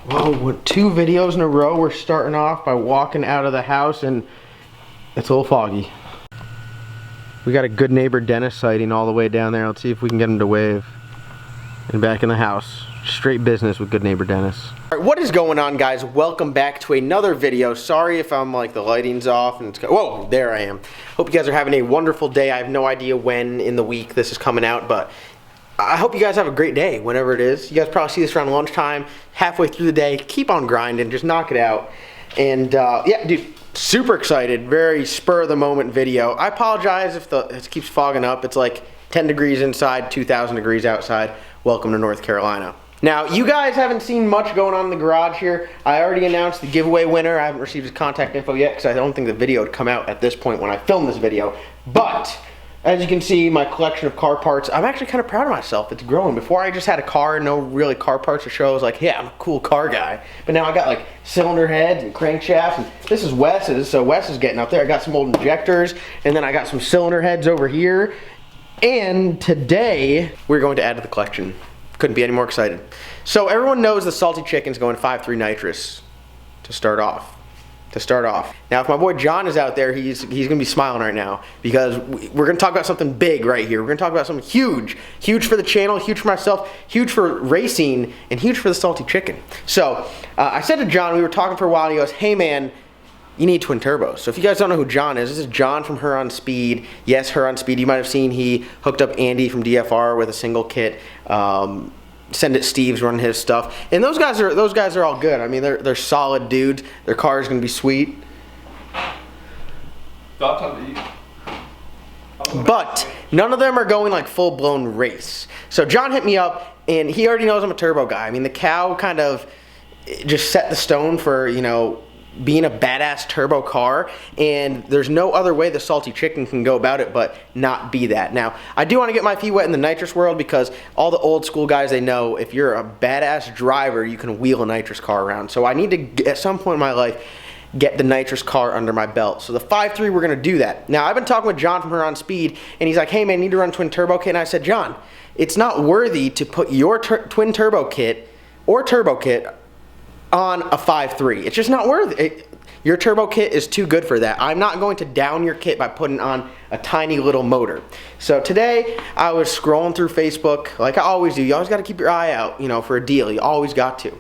Whoa, 2 videos in a row. We're starting off by walking out of the house and it's a little foggy. We got a good neighbor Dennis sighting all the way down there. Let's see if we can get him to wave. And back in the house. Straight business with good neighbor Dennis. All right, what is going on, guys? Welcome back to another video. Sorry if I'm like the lighting's off and it's whoa, there I am. Hope you guys are having a wonderful day. I have no idea when in the week this is coming out, but I hope you guys have a great day whenever it is. You guys probably see this around lunchtime, halfway through the day. Keep on grinding, just knock it out. And yeah, dude, super excited. Very spur of the moment video. I apologize if it keeps fogging up. It's like 10 degrees inside, 2,000 degrees outside. Welcome to North Carolina. Now, you guys haven't seen much going on in the garage here. I already announced the giveaway winner. I haven't received his contact info yet because I don't think the video would come out at this point when I filmed this video. But as you can see, my collection of car parts, I'm actually kind of proud of myself. It's growing. Before I just had a car, no really car parts to show. I was like, yeah, I'm a cool car guy. But now I got like cylinder heads and crankshafts. And this is Wes's, so Wes is getting up there. I got some old injectors, and then I got some cylinder heads over here. And today, we're going to add to the collection. Couldn't be any more excited. So everyone knows the salty chicken's going 5.3 nitrous to start off. Now, if my boy John is out there, he's gonna be smiling right now because we're gonna talk about something big right here. We're gonna talk about something huge. Huge for the channel, huge for myself, huge for racing, and huge for the salty chicken. So I said to John, we were talking for a while, and he goes, hey man, you need twin turbos. So if you guys don't know who John is, this is John from Her on Speed. Yes, Her on Speed. You might have seen he hooked up Andy from DFR with a single kit. Send It Steve's running his stuff, and those guys are all good. I mean, they're solid dudes. Their car is gonna be sweet. But none of them are going like full blown race. So John hit me up, and he already knows I'm a turbo guy. I mean, the Cow kind of just set the stone for, you know, being a badass turbo car, and there's no other way the salty chicken can go about it but not be that. Now, I do want to get my feet wet in the nitrous world because all the old school guys, they know if you're a badass driver, you can wheel a nitrous car around. So I need to, at some point in my life, get the nitrous car under my belt. So the 5.3, we're going to do that. Now, I've been talking with John from Her on Speed, and he's like, hey man, you need to run twin turbo kit. And I said, John, it's not worthy to put your twin turbo kit or turbo kit on a 5.3. It's just not worth it. Your turbo kit is too good for that. I'm not going to down your kit by putting on a tiny little motor. So today I was scrolling through Facebook like I always do. You always got to keep your eye out, you know, for a deal. You always got to.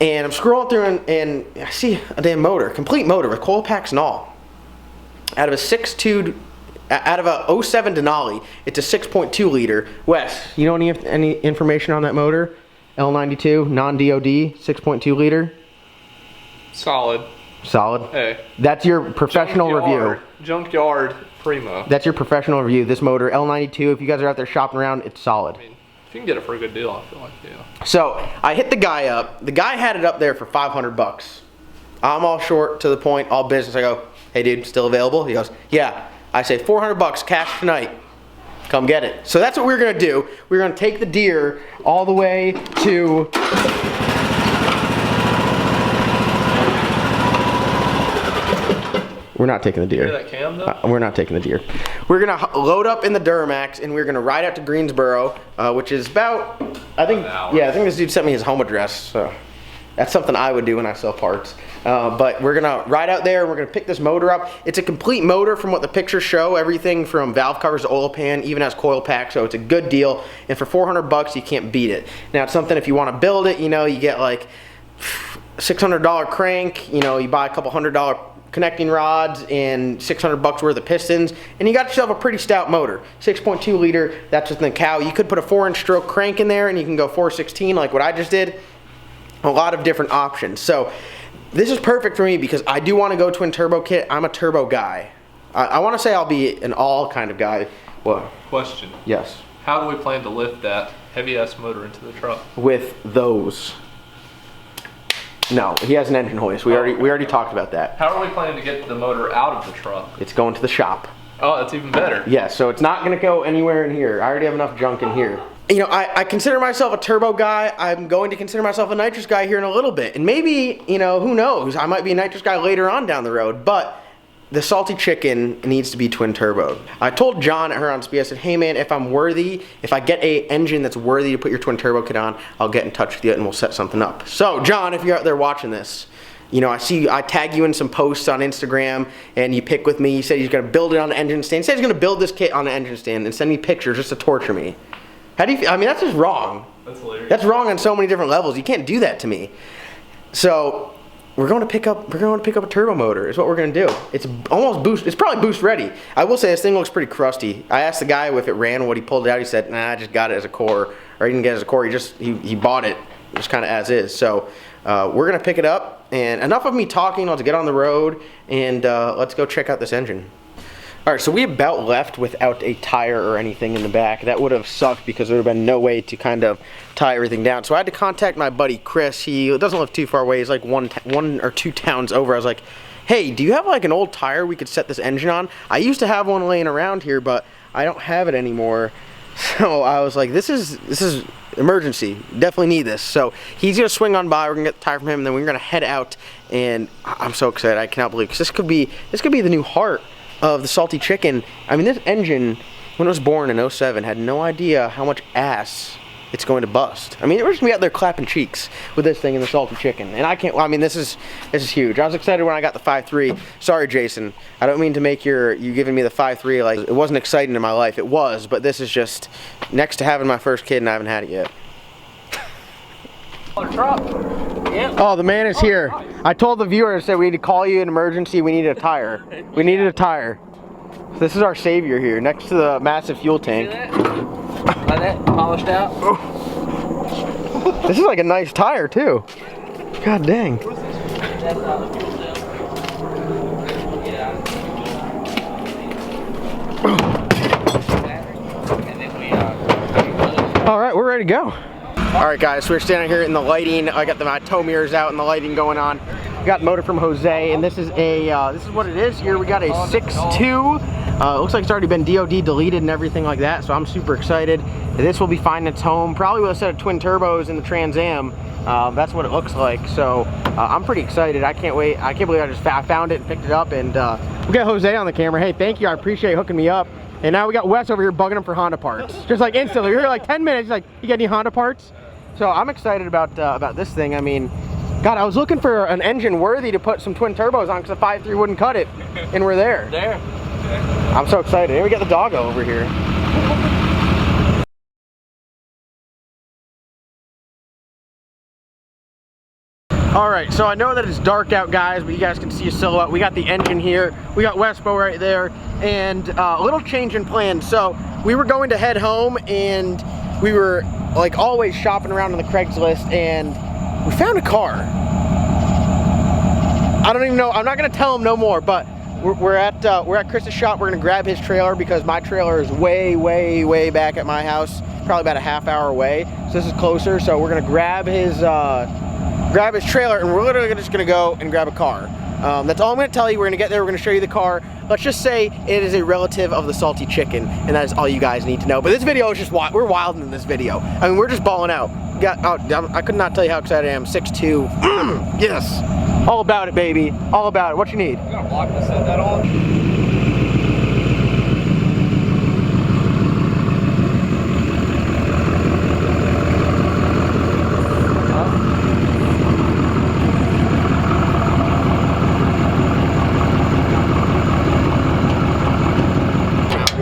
And I'm scrolling through and I see a damn motor, complete motor with coil packs and all. Out of a 07 Denali, it's a 6.2 liter. Wes, you know any information on that motor? L92, non-DOD, 6.2 liter. Solid. Hey. That's your professional review. Junkyard primo. That's your professional review. This motor, L92, if you guys are out there shopping around, it's solid. I mean, if you can get it for a good deal, I feel like, yeah. So, I hit the guy up. The guy had it up there for 500 bucks. I'm all short, to the point, all business. I go, hey dude, still available? He goes, yeah. I say 400 bucks cash tonight. Come get it. So that's what we're gonna do. We're gonna take the deer all the way to we're not taking the deer. Hear that cam, though? We're not taking the deer. We're gonna load up in the Duramax and we're gonna ride out to Greensboro, which is about, I think this dude sent me his home address. So that's something I would do when I sell parts. But we're gonna ride out there and we're gonna pick this motor up. It's a complete motor from what the pictures show. Everything from valve covers to oil pan, even has coil pack, so it's a good deal. And for 400 bucks, you can't beat it. Now it's something, if you wanna build it, you know, you get like $600 crank, you know, you buy a couple $100 connecting rods and 600 bucks worth of pistons, and you got yourself a pretty stout motor. 6.2 liter, that's with the Cow. You could put a 4-inch stroke crank in there and you can go 416 like what I just did. A lot of different options. So this is perfect for me because I do want to go twin turbo kit. I'm a turbo guy. I want to say I'll be an all kind of guy. What? Question. Yes. How do we plan to lift that heavy-ass motor into the truck? With those. No, he has an engine hoist. We already talked about that. How are we planning to get the motor out of the truck? It's going to the shop. Oh, that's even better. Yeah, so it's not going to go anywhere in here. I already have enough junk in here. You know, I consider myself a turbo guy. I'm going to consider myself a nitrous guy here in a little bit. And maybe, you know, who knows? I might be a nitrous guy later on down the road. But the salty chicken needs to be twin turbo. I told John at Huron Speed, I said, hey man, if I'm worthy, if I get a engine that's worthy to put your twin turbo kit on, I'll get in touch with you and we'll set something up. So John, if you're out there watching this, you know, I tag you in some posts on Instagram and you pick with me. You said he's gonna build it on the engine stand. He said he's gonna build this kit on the engine stand and send me pictures just to torture me. How do you feel? I mean, that's just wrong. That's hilarious. That's wrong on so many different levels. You can't do that to me. So we're going to pick up a turbo motor is what we're going to do. It's almost boost. It's probably boost ready. I will say this thing looks pretty crusty. I asked the guy if it ran, what he pulled it out. He said, nah, I just got it as a core. Or he didn't get it as a core. He bought it just kind of as is. So we're going to pick it up. And enough of me talking. Let's get on the road and let's go check out this engine. All right, so we about left without a tire or anything in the back. That would have sucked because there would have been no way to kind of tie everything down. So I had to contact my buddy Chris. He doesn't live too far away. He's like one or two towns over. I was like, hey, do you have like an old tire we could set this engine on? I used to have one laying around here, but I don't have it anymore. So I was like, this is emergency. Definitely need this. So he's gonna swing on by. We're gonna get the tire from him, and then we're gonna head out. And I'm so excited. I cannot believe, because this could be the new heart of the salty chicken. I mean, this engine, when it was born in 07, had no idea how much ass it's going to bust. I mean, we're just gonna be out there clapping cheeks with this thing and the salty chicken. And I can't, well, I mean, this is huge. I was excited when I got the 5.3. Sorry, Jason. I don't mean to make you giving me the 5.3 like it wasn't exciting in my life. It was, but this is just next to having my first kid and I haven't had it yet. Oh, the man is here. I told the viewers that we need to call you in emergency. We needed a tire. We needed a tire. This is our savior here, next to the massive fuel tank. Like that, polished out. This is like a nice tire too. God dang. All right, we're ready to go. All right, guys, so we're standing here in the lighting. I got my tow mirrors out and the lighting going on. Got motor from Jose, and this is what it is here. We got a 6.2. It looks like it's already been DOD deleted and everything like that, so I'm super excited. This will be finding its home. Probably with a set of twin turbos in the Trans Am. That's what it looks like. So I'm pretty excited. I can't wait. I can't believe I found it and picked it up. And we got Jose on the camera. Hey, thank you. I appreciate hooking me up. And now we got Wes over here bugging him for Honda parts. Just like instantly. We're here like 10 minutes. He's like, you got any Honda parts? So I'm excited about this thing. I mean, God, I was looking for an engine worthy to put some twin turbos on because the 5.3 wouldn't cut it. And we're there. I'm so excited. And we got the doggo over here. All right, so I know that it's dark out, guys, but you guys can see a silhouette. We got the engine here. We got Wespo right there, and a little change in plans. So we were going to head home, and we were like always shopping around on the Craigslist, and we found a car. I don't even know. I'm not gonna tell him no more, but we're at Chris's shop. We're gonna grab his trailer because my trailer is way back at my house, probably about a half hour away. So this is closer. So we're gonna grab his trailer, and we're literally just gonna go and grab a car. That's all I'm gonna tell you. We're gonna get there, we're gonna show you the car. Let's just say it is a relative of the salty chicken, and that is all you guys need to know. But this video is just wild. We're wilding in this video. I mean, we're just balling out. I could not tell you how excited I am. 6'2". Yes. All about it, baby. All about it. What you need? You got a block to set that on?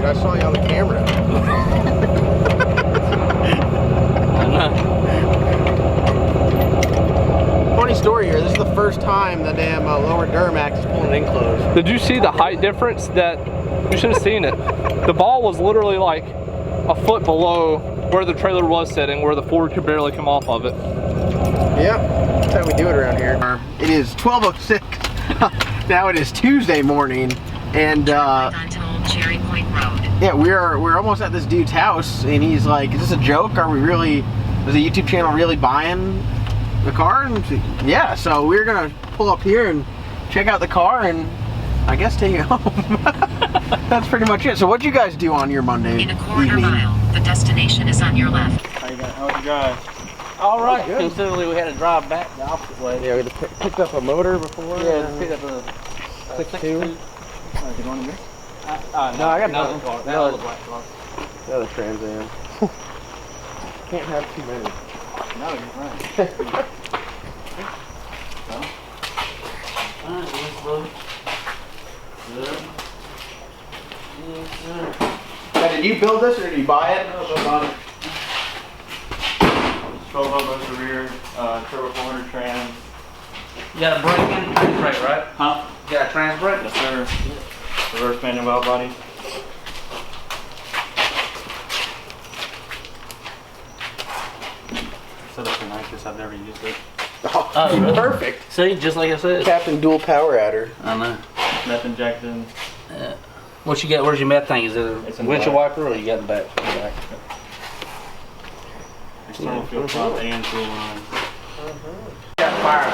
I saw you on the camera. Funny story here. This is the first time the damn lower Duramax is pulling it in close. Did you see the height difference? That you should have seen it. The ball was literally like a foot below where the trailer was sitting, where the Ford could barely come off of it. Yep, that's how we do it around here. It is 12:06. Now it is Tuesday morning, and Cherry Point Road. yeah, we're almost at this dude's house, and he's like, "Is this a joke? Are we really? Is the YouTube channel really buying the car?" And yeah, so we're gonna pull up here and check out the car, and I guess take it home. That's pretty much it. So what'd you guys do on your Monday In a quarter evening? mile, the destination is on your left. How was your drive? All right, considering we had to drive back the opposite way. Yeah, we picked up a motor before. Yeah, picked up a 6.2. No, I got nothing. That other black car. The other Trans Am. Can't have too many. No, you're right. Alright, let's load. Good. Yes, sir. Now, did you build this or did you buy it? No, I bought it. 12 elbows the rear, turbo 400 trans. You got a brake in? Trans brake, right? Huh? You got a trans brake? Yes, sir. Reverse manual valve body. Set up for nitrous, I've never used it. Oh, really? Perfect. See, just like I said. Captain Dual Power Adder. I know. Meth injected. What you got? Where's your meth tank? Is it It's a in windshield black. wiper or you got in the back? External fuel pump and fuel line. Got fire.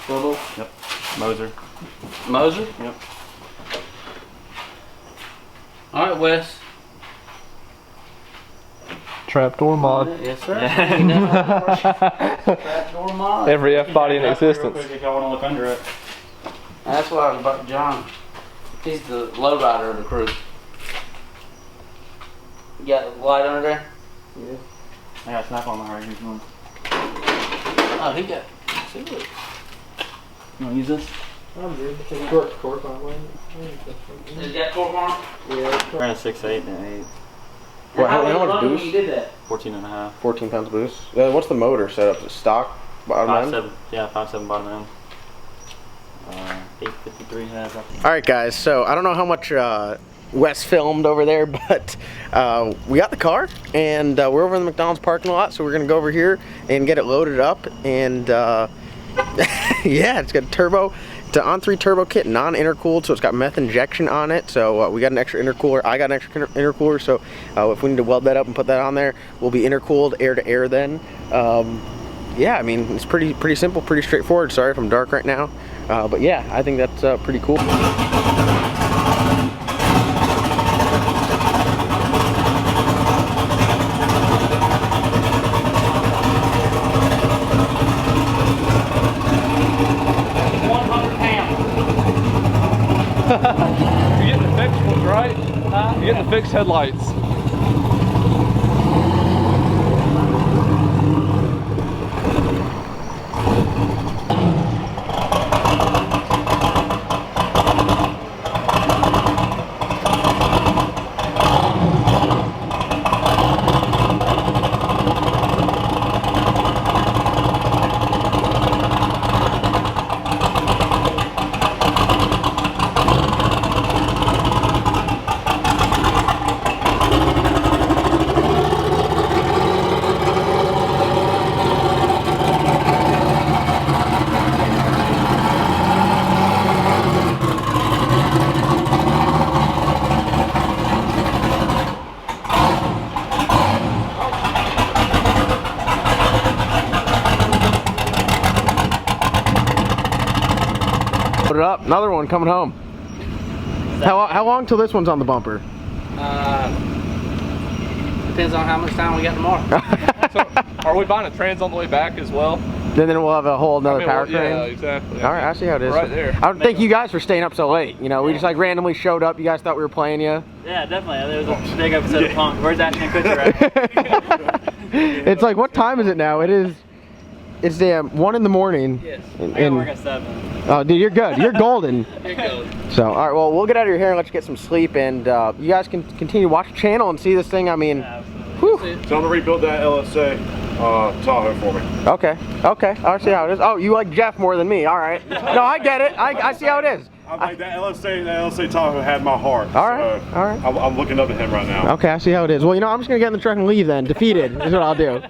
Bubble? Yep. Moser. Moser? Yep. Alright, Wes. Trapdoor mod. Yes, sir. Yeah. Trapdoor mod. Every F body in Real existence. quick if y'all want to look under it. That's why I was about John. He's the lowrider of the crew. You got a light under there? I got a snap on my right here. You Oh, he got. See what? want to use this? I'm good. Cork on one. Has he got cork on? Yeah. Ran a 6.8 and an 8. Well, How how much long boost? you did that? 14 and a half. 14 pounds boost. What's the motor setup? Is it stock? Bottom end? 5.7. Yeah, 5.7 bottom end. 853 heads. Alright guys, so I don't know how much Wes filmed over there, but we got the car and we're over in the McDonald's parking lot, so we're gonna go over here and get it loaded up. And yeah, it's got turbo. It's an on-3 turbo kit, non-intercooled, so it's got meth injection on it. So we got an extra intercooler. I got an extra intercooler, so if we need to weld that up and put that on there, we'll be intercooled air to air then. Yeah, I mean, it's pretty simple, pretty straightforward. Sorry if I'm dark right now, but yeah, I think that's pretty cool. You're getting the fixed ones, right? You're getting the fixed headlights. Put it up. Another one coming home. How long till this one's on the bumper? Depends on how much time we got tomorrow. So, are we buying a trans on the way back as well? Then we'll have a whole another power crane. Yeah, exactly. All right, I see how it is. Right there. I don't thank you guys for staying up so late. You know, we just like randomly showed up. You guys thought we were playing you. Yeah, definitely. There was a big episode of Punk. Where's Ashton Kutcher at? It's like, what time is it now? It's damn 1 in the morning. Yes. I gotta work at 7. Oh, dude, you're good. You're golden. Here goes. So, all right, well, we'll get out of your hair and let you get some sleep, and you guys can continue to watch the channel and see this thing. I mean, whew. So I'm gonna rebuild that LSA Tahoe for me. Okay, I see how it is. Oh, you like Jeff more than me. All right. No, I get it. I see how it is. Like that LSA Tahoe had my heart. All right, So all right. I'm looking up at him right now. Okay, I see how it is. Well, you know, I'm just gonna get in the truck and leave then. Defeated is what I'll do.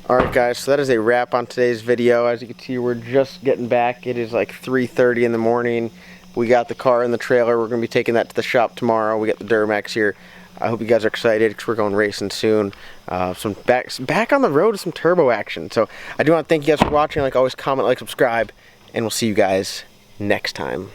All right, guys, so that is a wrap on today's video. As you can see, we're just getting back. It is like 3:30 in the morning. We got the car in the trailer. We're gonna be taking that to the shop tomorrow. We got the Duramax here. I hope you guys are excited because we're going racing soon. Some back on the road with some turbo action. So I do want to thank you guys for watching. Like always, comment, like, subscribe, and we'll see you guys next time.